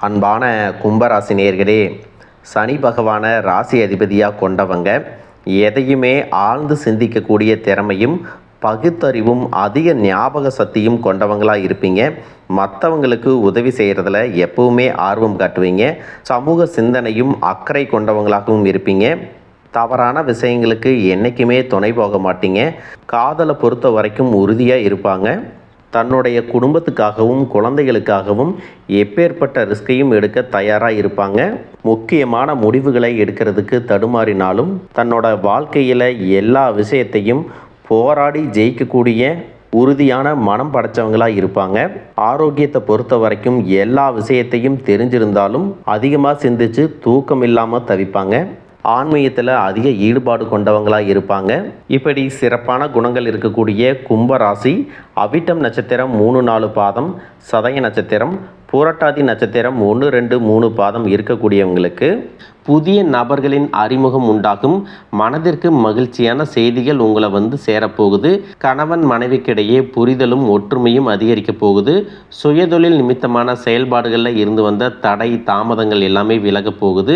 அன்பான கும்பராசி நேயர்களே, சனி பகவானை ராசி அதிபதியாக கொண்டவங்க எதையுமே ஆழ்ந்து சிந்திக்கக்கூடிய திறமையும் பகுத்தறிவும் அதிக ஞாபக சக்தியும் கொண்டவங்களாக இருப்பீங்க. மற்றவங்களுக்கு உதவி செய்கிறதுல எப்பவுமே ஆர்வம் காட்டுவீங்க. சமூக சிந்தனையும் அக்கறை கொண்டவங்களாகவும் இருப்பீங்க. தவறான விஷயங்களுக்கு என்றைக்குமே துணை போக மாட்டீங்க. காதலை பொறுத்த வரைக்கும் உறுதியாக இருப்பாங்க. தன்னுடைய குடும்பத்துக்காகவும் குழந்தைகளுக்காகவும் எப்பேற்பட்ட ரிஸ்கையும் எடுக்க தயாராக இருப்பாங்க. முக்கியமான முடிவுகளை எடுக்கிறதுக்கு தடுமாறினாலும் தன்னோட வாழ்க்கையில் எல்லா விஷயத்தையும் போராடி ஜெயிக்கக்கூடிய உறுதியான மனம் படைத்தவங்களாக இருப்பாங்க. ஆரோக்கியத்தை பொறுத்த வரைக்கும் எல்லா விஷயத்தையும் தெரிஞ்சிருந்தாலும் அதிகமாக சிந்திச்சு தூக்கம் இல்லாமல் தவிப்பாங்க. ஆன்மீகத்தில் அதிக ஈடுபாடு கொண்டவங்களாக இருப்பாங்க. இப்படி சிறப்பான குணங்கள் இருக்கக்கூடிய கும்பராசி அவிட்டம் நட்சத்திரம் 3-4 பாதம், சதய நட்சத்திரம், பூரட்டாதி நட்சத்திரம் 1-2-3 பாதம் இருக்கக்கூடியவங்களுக்கு புதிய நபர்களின் அறிமுகம் உண்டாகும். மனதிற்கு மகிழ்ச்சியான செய்திகள் உங்களை வந்து சேரப்போகுது. கணவன் மனைவிக்கிடையே புரிதலும் ஒற்றுமையும் அதிகரிக்க போகுது. சுயதொழில் நிமித்தமான செயல்பாடுகளில் இருந்து வந்த தடை தாமதங்கள் எல்லாமே விலக போகுது.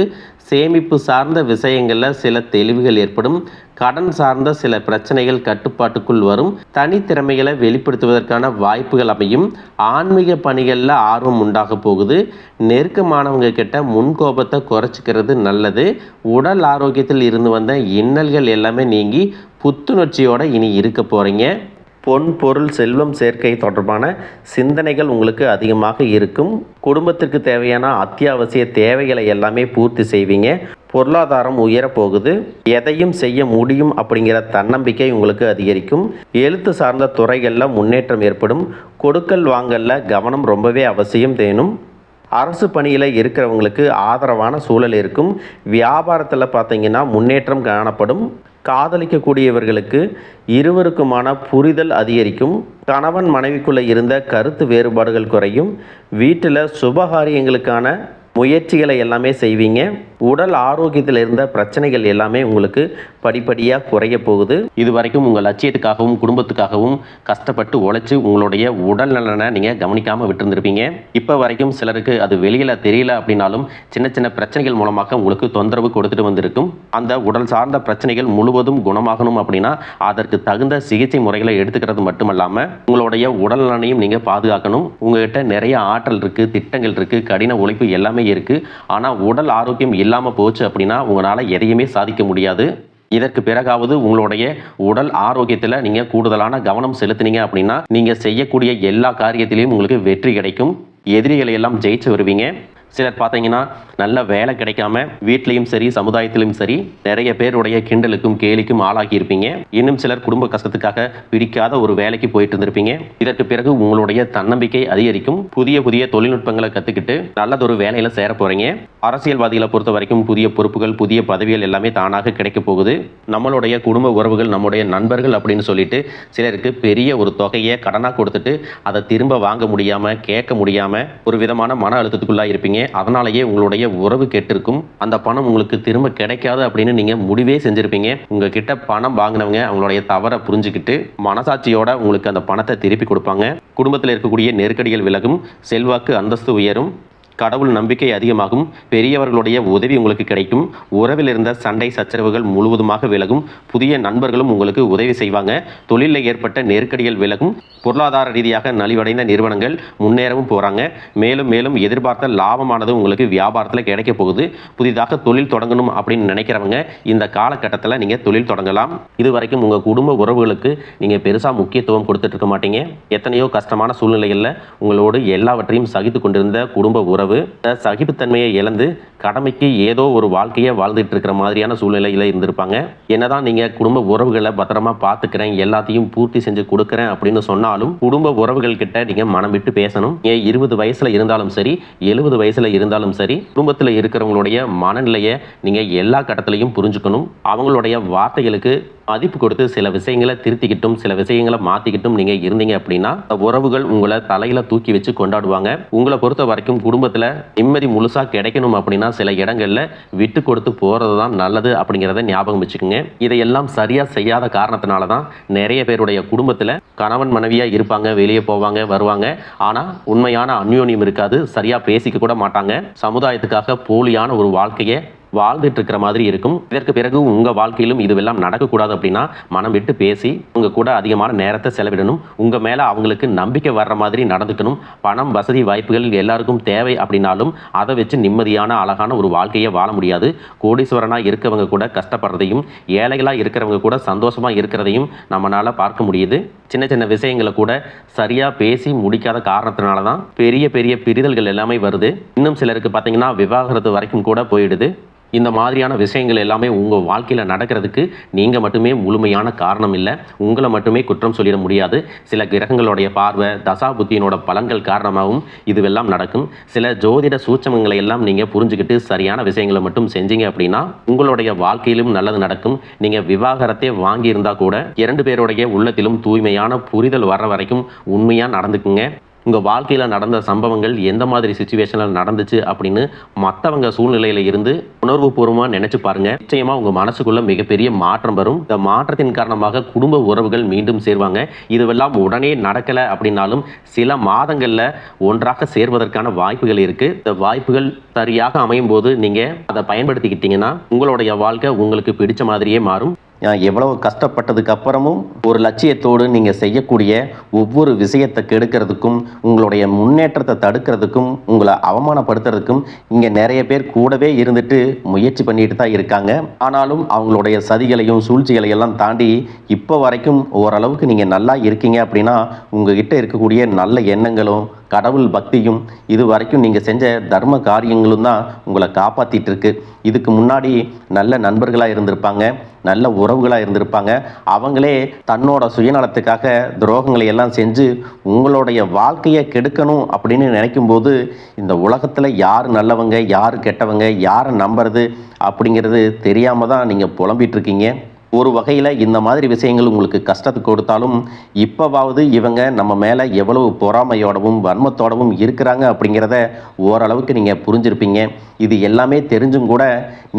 சேமிப்பு சார்ந்த விஷயங்களில் சில தெளிவுகள் ஏற்படும். கடன் சார்ந்த சில பிரச்சனைகள் கட்டுப்பாட்டுக்குள் வரும். தனித்திறமைகளை வெளிப்படுத்துவதற்கான வாய்ப்புகள் அமையும். ஆன்மீக பணிகளில் ஆர்வம் உண்டாக போகுது. நெருக்கமானவங்க கிட்ட முன்கோபத்தை குறைச்சிக்கிறது நல்லது. உடல் ஆரோக்கியத்தில் இருந்து வந்த இன்னல்கள் எல்லாமே நீங்கி புத்துணர்ச்சியோடு இனி இருக்க போகிறீங்க. பொன் பொருள் செல்வம் சேர்க்கை தொடர்பான சிந்தனைகள் உங்களுக்கு அதிகமாக இருக்கும். குடும்பத்திற்கு தேவையான அத்தியாவசிய தேவைகளை எல்லாமே பூர்த்தி செய்வீங்க. பொருளாதாரம் உயரப்போகுது. எதையும் செய்ய முடியும் அப்படிங்கிற தன்னம்பிக்கை உங்களுக்கு அதிகரிக்கும். எழுத்து சார்ந்த துறைகளில் முன்னேற்றம் ஏற்படும். கொடுக்கல் வாங்கலில் கவனம் ரொம்பவே அவசியம் தேணும். அரசு பணியில் இருக்கிறவங்களுக்கு ஆதரவான சூழல் இருக்கும். வியாபாரத்தில் பார்த்தீங்கன்னா முன்னேற்றம் காணப்படும். காதலிக்கக்கூடியவர்களுக்கு இருவருக்குமான புரிதல் அதிகரிக்கும். கணவன் மனைவிக்குள்ளே இருந்த கருத்து வேறுபாடுகள் குறையும். வீட்டில் சுபகாரியங்களுக்கான முயற்சிகளை எல்லாமே செய்வீங்க. உடல் ஆரோக்கியத்தில் இருந்த பிரச்சனைகள் எல்லாமே உங்களுக்கு படிப்படியாக குறைய போகுது. இது வரைக்கும் உங்கள் லட்சியத்துக்காகவும் குடும்பத்துக்காகவும் கஷ்டப்பட்டு உழைச்சி உங்களுடைய உடல் நலனை நீங்கள் கவனிக்காமல் விட்டுருந்துருப்பீங்க. இப்போ வரைக்கும் சிலருக்கு அது வெளியில் தெரியல அப்படின்னாலும் சின்ன சின்ன பிரச்சனைகள் மூலமாக உங்களுக்கு தொந்தரவு கொடுத்துட்டு வந்திருக்கும். அந்த உடல் சார்ந்த பிரச்சனைகள் முழுவதும் குணமாகணும் அப்படின்னா அதற்கு தகுந்த சிகிச்சை முறைகளை எடுத்துக்கிறது மட்டுமல்லாமல் உங்களுடைய உடல் நலனையும் நீங்கள் பாதுகாக்கணும். உங்கள்கிட்ட நிறைய ஆற்றல் இருக்குது, திட்டங்கள் இருக்குது, கடின உழைப்பு எல்லாமே இருக்குது. ஆனால் உடல் ஆரோக்கியம் இல்லாமல் போச்சு அப்படின்னா உங்களால் எதையுமே சாதிக்க முடியாது. இதற்கு பிறகாவது உங்களுடைய உடல் ஆரோக்கியத்தில் நீங்கள் கூடுதலான கவனம் செலுத்தினீங்க அப்படின்னா நீங்கள் செய்யக்கூடிய எல்லா காரியத்திலையும் உங்களுக்கு வெற்றி கிடைக்கும். எதிரிகளை எல்லாம் ஜெயிச்சு வருவீங்க. சிலர் பார்த்தீங்கன்னா நல்ல வேலை கிடைக்காம வீட்லேயும் சரி சமுதாயத்திலும் சரி நிறைய பேருடைய கிண்டலுக்கும் கேலிக்கும் ஆளாகி இருப்பீங்க. இன்னும் சிலர் குடும்ப கஷ்டத்துக்காக பிடிக்காத ஒரு வேலைக்கு போயிட்டு இருந்திருப்பீங்க. இதற்கு பிறகு உங்களுடைய தன்னம்பிக்கை அதிகரிக்கும். புதிய புதிய தொழில்நுட்பங்களை கற்றுக்கிட்டு நல்லதொரு வேலையில் சேர போகிறீங்க. அரசியல்வாதிகளை பொறுத்த வரைக்கும் புதிய பொறுப்புகள் புதிய பதவிகள் எல்லாமே தானாக கிடைக்க போகுது. நம்மளுடைய குடும்ப உறவுகள் நம்முடைய நண்பர்கள் அப்படின்னு சொல்லிட்டு சிலருக்கு பெரிய ஒரு தொகையை கடனாக கொடுத்துட்டு அதை திரும்ப வாங்க முடியாமல் கேட்க முடியாமல் ஒரு விதமான மன அழுத்தத்துக்குள்ளாக இருப்பீங்க. அதனாலேயே உங்களுடைய உறவு கெட்டிருக்கும். அந்த பணம் உங்களுக்கு திரும்ப கிடைக்காது அப்படின்னு நீங்க முடிவே செஞ்சிருப்பீங்க. உங்ககிட்ட பணம் வாங்கினவங்க அவங்களுடைய தவறை புரிஞ்சுக்கிட்டு மனசாட்சியோட உங்களுக்கு அந்த பணத்தை திருப்பி கொடுப்பாங்க. குடும்பத்தில் இருக்கக்கூடிய நெருக்கடிகள் விலகும். செல்வாக்கு அந்தஸ்து உயரும். கடவுள் நம்பிக்கை அதிகமாகும். பெரியவர்களுடைய உதவி உங்களுக்கு கிடைக்கும். உறவில் இருந்த சண்டை சச்சரவுகள் முழுவதுமாக விலகும். புதிய நண்பர்களும் உங்களுக்கு உதவி செய்வாங்க. தொழிலில் ஏற்பட்ட நெருக்கடிகள் விலகும். பொருளாதார ரீதியாக நலிவடைந்த நிறுவனங்கள் முன்னேறவும் போகிறாங்க. மேலும் மேலும் எதிர்பார்த்த லாபமானது உங்களுக்கு வியாபாரத்தில் கிடைக்க போகுது. புதிதாக தொழில் தொடங்கணும் அப்படின்னு நினைக்கிறவங்க இந்த காலகட்டத்தில் நீங்கள் தொழில் தொடங்கலாம். இது வரைக்கும் உங்கள் குடும்ப உறவுகளுக்கு நீங்கள் பெருசாக முக்கியத்துவம் கொடுத்துட்டு இருக்க மாட்டீங்க. எத்தனையோ கஷ்டமான சூழ்நிலைகளில் உங்களோடு எல்லாவற்றையும் சகித்து கொண்டிருந்த குடும்ப உறவு சகிப்புத்தன்மையை இழந்து கடமைக்கு ஏதோ ஒரு வாழ்க்கையை வாழ்ந்துட்டு இருக்கிற மாதிரியான சூழ்நிலையில் இருந்திருப்பாங்க. என்னதான் நீங்கள் குடும்ப உறவுகளை பத்திரமா பார்த்துக்கிறேன், எல்லாத்தையும் பூர்த்தி செஞ்சு கொடுக்குறேன் அப்படின்னு சொன்னாலும் குடும்ப உறவுகள் கிட்ட நீங்கள் மனம் விட்டு பேசணும். 20 வயசில் இருந்தாலும் சரி 70 வயசில் இருந்தாலும் சரி குடும்பத்தில் இருக்கிறவங்களுடைய மனநிலையை நீங்கள் எல்லா கட்டத்திலையும் புரிஞ்சுக்கணும். அவங்களுடைய வார்த்தைகளுக்கு மதிப்பு கொடுத்து சில விஷயங்களை திருத்திக்கிட்டும் சில விஷயங்களை மாற்றிக்கிட்டும் நீங்கள் இருந்தீங்க அப்படின்னா உறவுகள் உங்களை தலையில் தூக்கி வச்சு கொண்டாடுவாங்க. உங்களை பொறுத்த வரைக்கும் குடும்பத்தில் நேரத்தில் நிம்மதி முழுசாக கிடைக்கணும் அப்படின்னா சில இடங்களில் விட்டு கொடுத்து போகிறது தான் நல்லது அப்படிங்கிறத ஞாபகம் வச்சுக்கோங்க. இதையெல்லாம் சரியாக செய்யாத காரணத்தினால தான் நிறைய பேருடைய குடும்பத்தில் கணவன் மனைவியாக இருப்பாங்க, வெளியே போவாங்க வருவாங்க, ஆனால் உண்மையான அந்யோன்யம் இருக்காது, சரியாக பேசிக்க கூட மாட்டாங்க, சமுதாயத்துக்காக போலியான ஒரு வாழ்க்கையை வாழ்ந்துட்டு இருக்கிற மாதிரி இருக்கும். இதற்கு பிறகு உங்கள் வாழ்க்கையிலும் இதுவெல்லாம் நடக்கக்கூடாது அப்படின்னா மனம் விட்டு பேசி உங்கள் கூட அதிகமான நேரத்தை செலவிடணும். உங்கள் மேலே அவங்களுக்கு நம்பிக்கை வர்ற மாதிரி நடந்துக்கணும். பணம், வசதி, வாய்ப்புகள் எல்லாருக்கும் தேவை அப்படின்னாலும் அதை வச்சு நிம்மதியான அழகான ஒரு வாழ்க்கையை வாழ முடியாது. கோடீஸ்வரனாக இருக்கவங்க கூட கஷ்டப்படுறதையும், ஏழைகளாக இருக்கிறவங்க கூட சந்தோஷமாக இருக்கிறதையும் நம்மளால் பார்க்க முடியுது. சின்ன சின்ன விஷயங்களை கூட சரியாக பேசி முடிக்காத காரணத்தினால தான் பெரிய பெரிய பிரிதல்கள் எல்லாமே வருது. இன்னும் சிலருக்கு பார்த்தீங்கன்னா விவாகரத்து வரைக்கும் கூட போயிடுது. இந்த மாதிரியான விஷயங்கள் எல்லாமே உங்கள் வாழ்க்கையில் நடக்கிறதுக்கு நீங்கள் மட்டுமே முழுமையான காரணம் இல்லை. உங்களை மட்டுமே குற்றம் சொல்லிட முடியாது. சில கிரகங்களுடைய பார்வை, தசா புத்தியினோட பலன்கள் காரணமாகவும் இதுவெல்லாம் நடக்கும். சில ஜோதிட சூட்சமங்களை எல்லாம் நீங்கள் புரிஞ்சுக்கிட்டு சரியான விஷயங்களை மட்டும் செஞ்சீங்க அப்படின்னா உங்களுடைய வாழ்க்கையிலும் நல்லது நடக்கும். நீங்கள் விவாகரத்தை வாங்கியிருந்தால் கூட 2 பேருடைய உள்ளத்திலும் தூய்மையான புரிதல் வர்ற வரைக்கும் உண்மையாக நடந்துக்குங்க. உங்கள் வாழ்க்கையில் நடந்த சம்பவங்கள் எந்த மாதிரி சுச்சுவேஷனில் நடந்துச்சு அப்படின்னு மற்றவங்க சூழ்நிலையில் இருந்து உணர்வுபூர்வமாக நினச்சி பாருங்கள். நிச்சயமாக உங்கள் மனசுக்குள்ளே மிகப்பெரிய மாற்றம் வரும். இந்த மாற்றத்தின் காரணமாக குடும்ப உறவுகள் மீண்டும் சேர்வாங்க. இதுவெல்லாம் உடனே நடக்கலை அப்படின்னாலும் சில மாதங்களில் ஒன்றாக சேர்வதற்கான வாய்ப்புகள் இருக்குது. இந்த வாய்ப்புகள் சரியாக அமையும் போது நீங்கள் அதை பயன்படுத்திக்கிட்டீங்கன்னா உங்களுடைய வாழ்க்கை உங்களுக்கு பிடிச்ச மாதிரியே மாறும். எவ்வளவு கஷ்டப்பட்டதுக்கு அப்புறமும் ஒரு லட்சியத்தோடு நீங்கள் செய்யக்கூடிய ஒவ்வொரு விஷயத்தை கெடுக்கிறதுக்கும், உங்களுடைய முன்னேற்றத்தை தடுக்கிறதுக்கும், உங்களை அவமானப்படுத்துறதுக்கும் இங்கே நிறைய பேர் கூடவே இருந்துட்டு முயற்சி பண்ணிட்டு தான் இருக்காங்க. ஆனாலும் அவங்களுடைய சதிகளையும் சூழ்ச்சிகளையெல்லாம் தாண்டி இப்போ வரைக்கும் ஓரளவுக்கு நீங்கள் நல்லா இருக்கீங்க அப்படின்னா உங்ககிட்ட இருக்கக்கூடிய நல்ல எண்ணங்களும் கடவுள் பக்தியும் இது வரைக்கும் நீங்கள் செஞ்ச தர்ம காரியங்களும் தான் உங்களை காப்பாற்றிட்டு இருக்கு. இதுக்கு முன்னாடி நல்ல நண்பர்களாக இருந்திருப்பாங்க, நல்ல உறவுகளாக இருந்திருப்பாங்க. அவங்களே தன்னோட சுயநலத்துக்காக துரோகங்களை எல்லாம் செஞ்சு உங்களுடைய வாழ்க்கையை கெடுக்கணும் அப்படின்னு நினைக்கும்போது இந்த உலகத்தில் யார் நல்லவங்க, யார் கெட்டவங்க, யாரை நம்புறது அப்படிங்கிறது தெரியாமல் தான் நீங்கள் புலம்பிட்டு இருக்கீங்க. ஒரு வகையில் இந்த மாதிரி விஷயங்கள் உங்களுக்கு கஷ்டத்தை கொடுத்தாலும் இப்போவாவது இவங்க நம்ம மேலே எவ்வளவு பொறாமையோடவும் வன்மத்தோடவும் இருக்கிறாங்க அப்படிங்கிறத ஓரளவுக்கு நீங்கள் புரிஞ்சிருப்பீங்க. இது எல்லாமே தெரிஞ்சும் கூட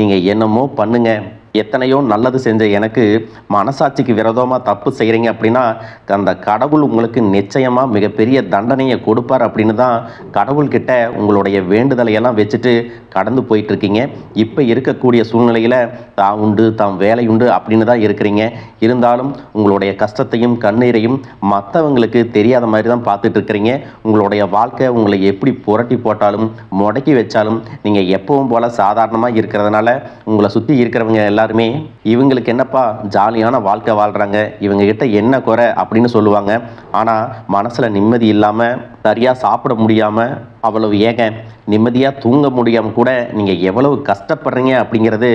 நீங்கள் என்னமோ பண்ணுங்க, எத்தனையோ நல்லது செஞ்ச எனக்கு மனசாட்சிக்கு விரோதமாக தப்பு செய்கிறீங்க அப்படின்னா அந்த கடவுள் உங்களுக்கு நிச்சயமாக மிகப்பெரிய தண்டனையை கொடுப்பார் அப்படின்னு தான் கடவுள்கிட்ட உங்களுடைய வேண்டுதலையெல்லாம் வச்சுட்டு கடந்து போயிட்டுருக்கீங்க. இப்போ இருக்கக்கூடிய சூழ்நிலையில் தான் உண்டு, தான் வேலை உண்டு அப்படின்னு தான் இருக்கிறீங்க. இருந்தாலும் உங்களுடைய கஷ்டத்தையும் கண்ணீரையும் மற்றவங்களுக்கு தெரியாத மாதிரி தான் பார்த்துட்டு இருக்கிறீங்க. உங்களுடைய வாழ்க்கை உங்களை எப்படி புரட்டி போட்டாலும் முடக்கி வச்சாலும் நீங்கள் எப்பவும் போல் சாதாரணமாக இருக்கிறதுனால உங்களை சுற்றி இருக்கிறவங்க எல்லாருமே இவங்களுக்கு என்னப்பா ஜாலியான வாழ்க்கை வாழ்கிறாங்க, இவங்க கிட்ட என்ன குறை அப்படின்னு சொல்லுவாங்க. ஆனால் மனசில் நிம்மதி இல்லாமல், சரியாக சாப்பிட முடியாமல், அவ்வளவு ஏங்க நிம்மதியாக தூங்க முடியாமல் கூட நீங்கள் எவ்வளவு கஷ்டப்படுறீங்க அப்படிங்கிறது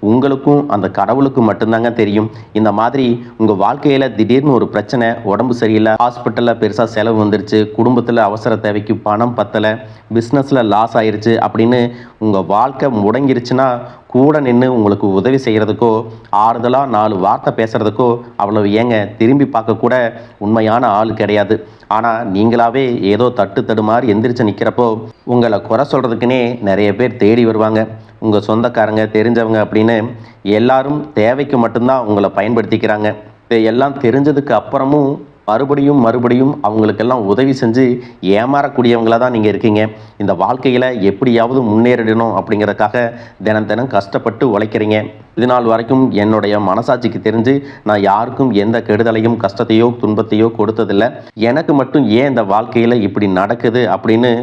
உங்களுக்கும் அந்த கடவுளுக்கும் மட்டும்தாங்க தெரியும். இந்த மாதிரி உங்கள் வாழ்க்கையில் திடீர்னு ஒரு பிரச்சனை, உடம்பு சரியில்லை, ஹாஸ்பிட்டலில் பெருசாக செலவு வந்துருச்சு, குடும்பத்தில் அவசர தேவைக்கு பணம் பத்தலை, பிஸ்னஸில் லாஸ் ஆயிடுச்சு அப்படின்னு உங்கள் வாழ்க்கை முடங்கிருச்சுன்னா கூட நின்று உங்களுக்கு உதவி செய்கிறதுக்கோ ஆறுதலாக 4 வார்த்தை பேசுகிறதுக்கோ அவ்வளவு ஏங்க திரும்பி பார்க்கக்கூட உண்மையான ஆள் கிடையாது. ஆனால் நீங்களாவே ஏதோ தட்டு தடுமாறி எந்திரிச்சு நிற்கிறப்போ உங்களை குறை சொல்கிறதுக்குன்னே நிறைய பேர் தேடி வருவாங்க. உங்கள் சொந்தக்காரங்க, தெரிஞ்சவங்க அப்படின்னு எல்லாரும் தேவைக்கு மட்டும்தான் உங்களை பயன்படுத்திக்கிறாங்க. இதையெல்லாம் தெரிஞ்சதுக்கு அப்புறமும் மறுபடியும் அவங்களுக்கெல்லாம் உதவி செஞ்சு ஏமாறக்கூடியவங்களாக தான் நீங்கள் இருக்கீங்க. இந்த வாழ்க்கையில் எப்படியாவது முன்னேறிடணும் அப்படிங்கிறதுக்காக தினம் கஷ்டப்பட்டு உழைக்கிறீங்க. இது நாள் வரைக்கும் என்னுடைய மனசாட்சிக்கு தெரிஞ்சு நான் யாருக்கும் எந்த கெடுதலையும் கஷ்டத்தையோ துன்பத்தையோ கொடுத்ததில்லை. எனக்கு மட்டும் ஏன் இந்த வாழ்க்கையில் இப்படி நடக்குது அப்படின்னு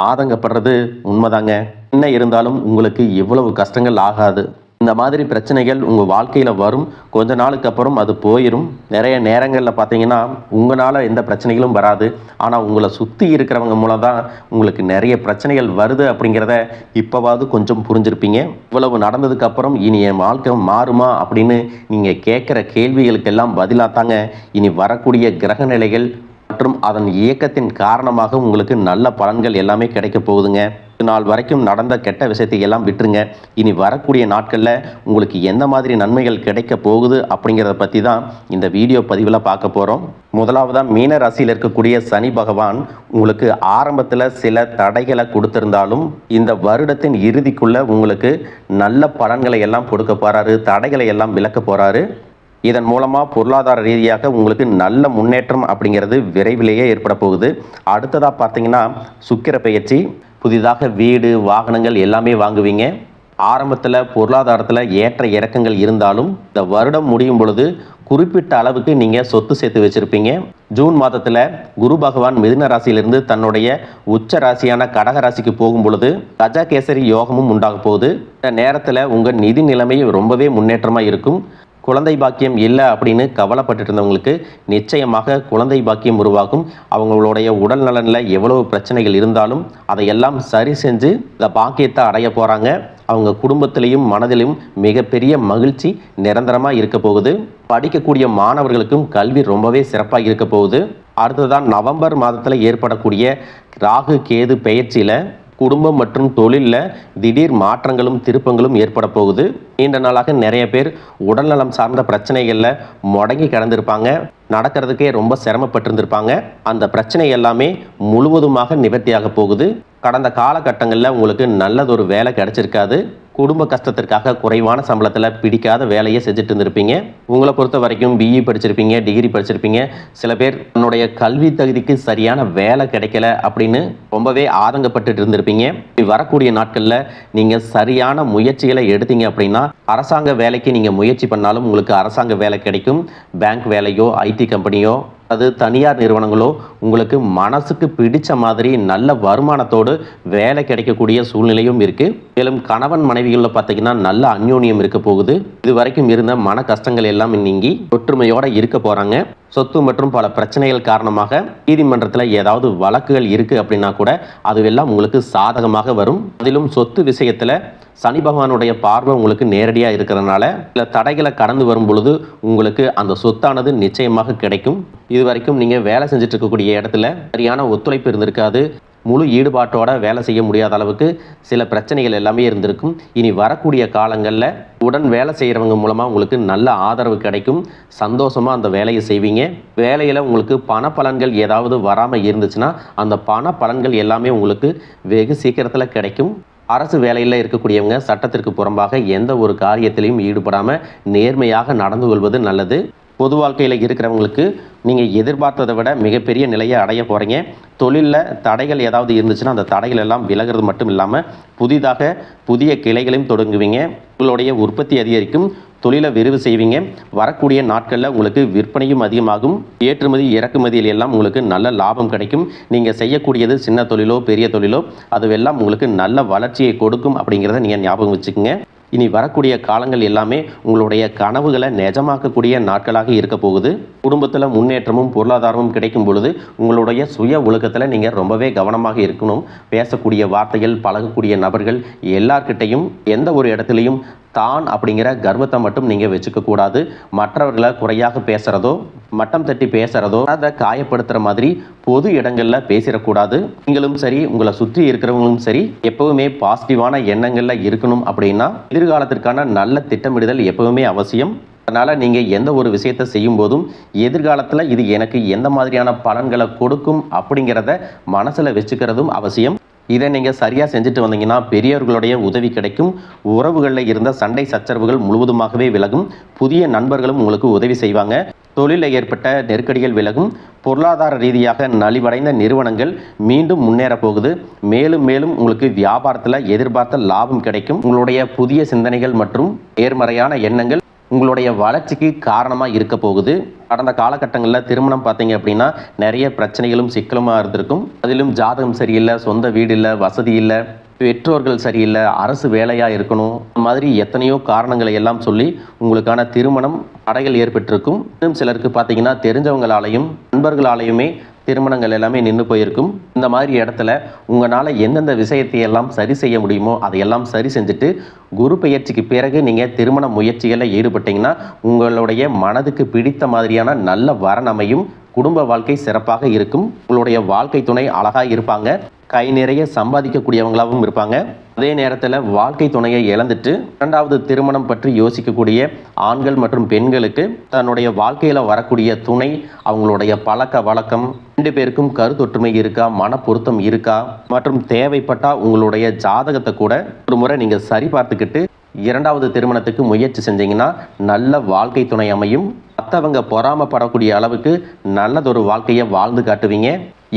ஆதங்கப்படுறது உண்மைதாங்க. என்ன இருந்தாலும் உங்களுக்கு இவ்வளவு கஷ்டங்கள் ஆகாது. இந்த மாதிரி பிரச்சனைகள் உங்கள் வாழ்க்கையில் வரும், கொஞ்ச நாளுக்கு அப்புறம் அது போயிடும். நிறைய நேரங்களில் பார்த்தீங்கன்னா உங்களால் எந்த பிரச்சனைகளும் வராது, ஆனால் உங்களை சுற்றி இருக்கிறவங்க மூலம் தான் உங்களுக்கு நிறைய பிரச்சனைகள் வருது அப்படிங்கிறத இப்போவாவது கொஞ்சம் புரிஞ்சிருப்பீங்க. இவ்வளவு நடந்ததுக்கப்புறம் இனி என் வாழ்க்கை மாறுமா அப்படின்னு நீங்கள் கேட்குற கேள்விகளுக்கெல்லாம் பதிலாக தாங்க இனி வரக்கூடிய கிரக நிலைகள் மற்றும் அதன் இயக்கத்தின் காரணமாக உங்களுக்கு நல்ல பலன்கள் எல்லாமே கிடைக்க போகுதுங்க. இது நாள் வரைக்கும் நடந்த கெட்ட விஷயத்தை எல்லாம் விட்டுருங்க. இனி வரக்கூடிய நாட்களில் உங்களுக்கு எந்த மாதிரி நன்மைகள் கிடைக்க போகுது அப்படிங்கிறத பற்றி தான் இந்த வீடியோ பதிவில் பார்க்க போகிறோம். முதலாவதாக மீன ராசியில் இருக்கக்கூடிய சனி பகவான் உங்களுக்கு ஆரம்பத்தில் சில தடைகளை கொடுத்திருந்தாலும் இந்த வருடத்தின் இறுதிக்குள்ள உங்களுக்கு நல்ல பலன்களை எல்லாம் கொடுக்க போறாரு, தடைகளை எல்லாம் விலக்க போறாரு. இதன் மூலமாக பொருளாதார ரீதியாக உங்களுக்கு நல்ல முன்னேற்றம் அப்படிங்கிறது விரைவிலேயே ஏற்பட போகுது. அடுத்ததாக பார்த்தீங்கன்னா சுக்கிர பெயர்ச்சி, புதிதாக வீடு வாகனங்கள் எல்லாமே வாங்குவீங்க. ஆரம்பத்தில் பொருளாதாரத்தில் ஏற்ற இறக்கங்கள் இருந்தாலும் இந்த வருடம் முடியும் பொழுது குறிப்பிட்ட அளவுக்கு நீங்கள் சொத்து சேர்த்து வச்சுருப்பீங்க. ஜூன் மாதத்தில் குரு பகவான் மிதுன ராசியிலிருந்து தன்னுடைய உச்ச ராசியான கடக ராசிக்கு போகும் பொழுது கஜகேசரி யோகமும் உண்டாக போகுது. இந்த நேரத்தில் உங்கள் நிதி நிலைமை ரொம்பவே முன்னேற்றமாக இருக்கும். குழந்தை பாக்கியம் இல்லை அப்படின்னு கவலைப்பட்டு இருந்தவங்களுக்கு நிச்சயமாக குழந்தை பாக்கியம் உருவாகும். அவங்களுடைய உடல் நலனில் எவ்வளவு பிரச்சனைகள் இருந்தாலும் அதையெல்லாம் சரி செஞ்சு இந்த பாக்கியத்தை அடைய போகிறாங்க. அவங்க குடும்பத்திலையும் மனதிலும் மிகப்பெரிய மகிழ்ச்சி நிரந்தரமாக இருக்க போகுது. படிக்கக்கூடிய மாணவர்களுக்கும் கல்வி ரொம்பவே சிறப்பாக இருக்க போகுது. அடுத்ததான் நவம்பர் மாதத்தில் ஏற்படக்கூடிய ராகு கேது பெயர்ச்சியில் குடும்பம் மற்றும் தொழிலில் திடீர் மாற்றங்களும் திருப்பங்களும் ஏற்பட போகுது. நீண்ட நாளாக நிறைய பேர் உடல்நலம் சார்ந்த பிரச்சனைகளில் முடங்கி கிடந்திருப்பாங்க, நடக்கிறதுக்கே ரொம்ப சிரமப்பட்டிருந்திருப்பாங்க. அந்த பிரச்சனை எல்லாமே முழுவதுமாக நிவர்த்தியாக போகுது. கடந்த காலகட்டங்களில் உங்களுக்கு நல்லதொரு வேலை கிடைச்சிருக்காது. குடும்ப கஷ்டத்திற்காக குறைவான சம்பளத்தில் பிடிக்காத வேலையை செஞ்சுட்டு இருந்திருப்பீங்க. உங்களை பொறுத்த வரைக்கும் பிஇ படிச்சிருப்பீங்க, டிகிரி படிச்சிருப்பீங்க. சில பேர் தன்னுடைய கல்வி தகுதிக்கு சரியான வேலை கிடைக்கல அப்படின்னு ரொம்பவே ஆதங்கப்பட்டு இருந்திருப்பீங்க. வரக்கூடிய நாட்களில் நீங்கள் சரியான முயற்சிகளை எடுத்தீங்க அப்படின்னா அரசாங்க வேலைக்கு நீங்கள் முயற்சி பண்ணாலும் உங்களுக்கு அரசாங்க வேலை கிடைக்கும். பேங்க் வேலையோ ஐடி கம்பெனியோ அது தனியார் நிறுவனங்களோ உங்களுக்கு மனசுக்கு பிடிச்ச மாதிரி நல்ல வருமானத்தோடு வேலை கிடைக்கக்கூடிய சூழ்நிலையும் இருக்கு. மேலும் கணவன் மனைவிகளில் பார்த்தீங்கன்னா நல்ல அந்யோன்யம் இருக்க போகுது. இது வரைக்கும் இருந்த மன கஷ்டங்கள் எல்லாம் நீங்கி ஒற்றுமையோட இருக்க போறாங்க. சொத்து மற்றும் பல பிரச்சனைகள் காரணமாக நீதிமன்றத்தில் ஏதாவது வழக்குகள் இருக்கு அப்படின்னா கூட அதுவெல்லாம் உங்களுக்கு சாதகமாக வரும். அதிலும் சொத்து விஷயத்தில் சனி பகவானுடைய பார்வை உங்களுக்கு நேரடியாக இருக்கிறதுனால சில தடைகளை கடந்து வரும் பொழுது உங்களுக்கு அந்த சொத்தானது நிச்சயமாக கிடைக்கும். இது வரைக்கும் நீங்கள் வேலை செஞ்சுட்டு இருக்கக்கூடிய இடத்துல சரியான ஒத்துழைப்பு இருந்திருக்காது. முழு ஈடுபாட்டோட வேலை செய்ய முடியாத அளவுக்கு சில பிரச்சனைகள் எல்லாமே இருந்திருக்கும். இனி வரக்கூடிய காலங்களில் உடன் வேலை செய்கிறவங்க மூலமாக உங்களுக்கு நல்ல ஆதரவு கிடைக்கும். சந்தோஷமாக அந்த வேலையை செய்வீங்க. வேலையில் உங்களுக்கு பண பலன்கள் ஏதாவது வராமல் இருந்துச்சுன்னா அந்த பண பலன்கள் எல்லாமே உங்களுக்கு வெகு சீக்கிரத்தில் கிடைக்கும். அரசு வேலையில் இருக்கக்கூடியவங்க சட்டத்திற்கு புறம்பாக எந்த ஒரு காரியத்திலையும் ஈடுபடாமல் நேர்மையாக நடந்து கொள்வது நல்லது. பொது வாழ்க்கையில் இருக்கிறவங்களுக்கு நீங்கள் எதிர்பார்த்ததை விட மிகப்பெரிய நிலையை அடைய போகிறீங்க. தொழிலில் தடைகள் ஏதாவது இருந்துச்சுன்னா அந்த தடைகள் எல்லாம் விலகிறது மட்டும் இல்லாமல் புதிய கிளைகளையும் தொடங்குவீங்க. உங்களுடைய உற்பத்தி அதிகரிக்கும், தொழிலை விரிவு செய்வீங்க. வரக்கூடிய நாட்களில் உங்களுக்கு விற்பனையும் அதிகமாகும். ஏற்றுமதி இறக்குமதியில் எல்லாம் உங்களுக்கு நல்ல லாபம் கிடைக்கும். நீங்கள் செய்யக்கூடியது சின்ன தொழிலோ பெரிய தொழிலோ அதுவெல்லாம் உங்களுக்கு நல்ல வளர்ச்சியை கொடுக்கும் அப்படிங்கிறத நீங்கள் ஞாபகம் வச்சுக்கோங்க. இனி வரக்கூடிய காலங்கள் எல்லாமே உங்களுடைய கனவுகளை நிஜமாக்கக்கூடிய நாட்களாக இருக்க போகுது. குடும்பத்தில் முன்னேற்றமும் பொருளாதாரமும் கிடைக்கும் பொழுது உங்களுடைய சுய ஒழுக்கத்தில் நீங்கள் ரொம்பவே கவனமாக இருக்கணும். பேசக்கூடிய வார்த்தைகள், பழகக்கூடிய நபர்கள் எல்லார்கிட்டையும் எந்த ஒரு இடத்துலையும் தான் அப்படிங்கிற கர்வத்தை மட்டும் நீங்கள் வச்சுக்க கூடாது. மற்றவர்களை குறையாக பேசுகிறதோ மட்டம் தட்டி பேசுகிறதோ அதை காயப்படுத்துகிற மாதிரி பொது இடங்களில் பேசிடக்கூடாது. நீங்களும் சரி உங்களை சுற்றி இருக்கிறவங்களும் சரி எப்பவுமே பாசிட்டிவான எண்ணங்களில் இருக்கணும். அப்படின்னா எதிர்காலத்திற்கான நல்ல திட்டமிடுதல் எப்பவுமே அவசியம். அதனால் நீங்கள் எந்த ஒரு விஷயத்தை செய்யும் போதும் எதிர்காலத்தில் இது எனக்கு எந்த மாதிரியான பலன்களை கொடுக்கும் அப்படிங்கிறத மனசில் வச்சுக்கிறதும் அவசியம். இதை நீங்கள் சரியாக செஞ்சுட்டு வந்தீங்கன்னா பெரியவர்களுடைய உதவி கிடைக்கும். உறவுகளில் இருந்த சண்டை சச்சரவுகள் முழுவதுமாகவே விலகும். புதிய நண்பர்களும் உங்களுக்கு உதவி செய்வாங்க. தொழிலில் ஏற்பட்ட நெருக்கடிகள் விலகும். பொருளாதார ரீதியாக நலிவடைந்த நிறுவனங்கள் மீண்டும் முன்னேற போகுது. மேலும் மேலும் உங்களுக்கு வியாபாரத்தில் எதிர்பார்த்த லாபம் கிடைக்கும். உங்களுடைய புதிய சிந்தனைகள் மற்றும் நேர்மறையான எண்ணங்கள் உங்களுடைய வளர்ச்சிக்கு காரணமாக இருக்க போகுது. கடந்த காலகட்டங்களில் திருமணம் பார்த்தீங்க அப்படின்னா நிறைய பிரச்சனைகளும் சிக்கலுமாக இருந்திருக்கும். அதிலும் ஜாதகம் சரியில்லை, சொந்த வீடு இல்லை, வசதி இல்லை, பெற்றோர்கள் சரியில்லை, அரசு வேலையாக இருக்கணும், இந்த மாதிரி எத்தனையோ காரணங்களை எல்லாம் சொல்லி உங்களுக்கான திருமணம் தடைகள் ஏற்பட்டிருக்கும். இன்னும் சிலருக்கு பார்த்தீங்கன்னா தெரிஞ்சவங்களாலையும் நண்பர்களாலையுமே திருமணங்கள் எல்லாமே நின்று போயிருக்கும். இந்த மாதிரி இடத்துல உங்களால் எந்தெந்த விஷயத்தை எல்லாம் சரி செய்ய முடியுமோ அதையெல்லாம் சரி செஞ்சுட்டு குரு பெயர்ச்சிக்கு பிறகு நீங்கள் திருமண முயற்சிகளில் ஈடுபட்டீங்கன்னா உங்களுடைய மனதுக்கு பிடித்த மாதிரியான நல்ல வரன் அமையும். குடும்ப வாழ்க்கை சிறப்பாக இருக்கும். உங்களுடைய வாழ்க்கை துணை அழகாக இருப்பாங்க. கை நிறைய சம்பாதிக்கக்கூடியவங்களாகவும் இருப்பாங்க. அதே நேரத்தில் வாழ்க்கை துணையை இழந்துட்டு இரண்டாவது திருமணம் பற்றி யோசிக்கக்கூடிய ஆண்கள் மற்றும் பெண்களுக்கு தன்னுடைய வாழ்க்கையில் வரக்கூடிய துணை, அவங்களுடைய பழக்க வழக்கம், 2 பேருக்கும் கருத்தொற்றுமை இருக்கா, மன பொருத்தம் இருக்கா மற்றும் தேவைப்பட்டால் உங்களுடைய ஜாதகத்தை கூட ஒரு முறை நீங்கள் சரி பார்த்துக்கிட்டு இரண்டாவது திருமணத்துக்கு முயற்சி செஞ்சீங்கன்னா நல்ல வாழ்க்கை துணை அமையும். மற்றவங்க பொறாமப்படக்கூடிய அளவுக்கு நல்லதொரு வாழ்க்கையை வாழ்ந்து காட்டுவீங்க.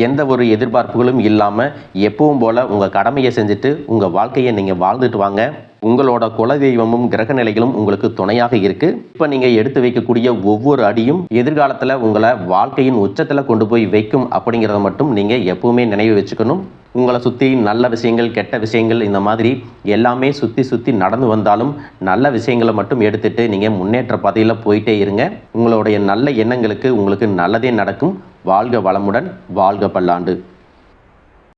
எந்த ஒரு எதிர்பார்ப்புகளும் இல்லாமல் எப்பவும் போல் உங்கள் கடமையை செஞ்சுட்டு உங்கள் வாழ்க்கையை நீங்கள் வாழ்ந்துட்டு வாங்க. உங்களோட குலதெய்வமும் கிரக நிலைகளும் உங்களுக்கு துணையாக இருக்குது. இப்போ நீங்கள் எடுத்து வைக்கக்கூடிய ஒவ்வொரு அடியும் எதிர்காலத்தில் உங்களை வாழ்க்கையின் உச்சத்தில் கொண்டு போய் வைக்கும் அப்படிங்கிறத மட்டும் நீங்கள் எப்பவுமே நினைவு வச்சுக்கணும். உங்களை சுற்றி நல்ல விஷயங்கள், கெட்ட விஷயங்கள், இந்த மாதிரி எல்லாமே சுற்றி நடந்து வந்தாலும் நல்ல விஷயங்களை மட்டும் எடுத்துகிட்டு நீங்கள் முன்னேற்ற பாதையில் போயிட்டே இருங்க. உங்களுடைய நல்ல எண்ணங்களுக்கு உங்களுக்கு நல்லதே நடக்கும். வாழ்க வளமுடன், வாழ்க பல்லாண்டு.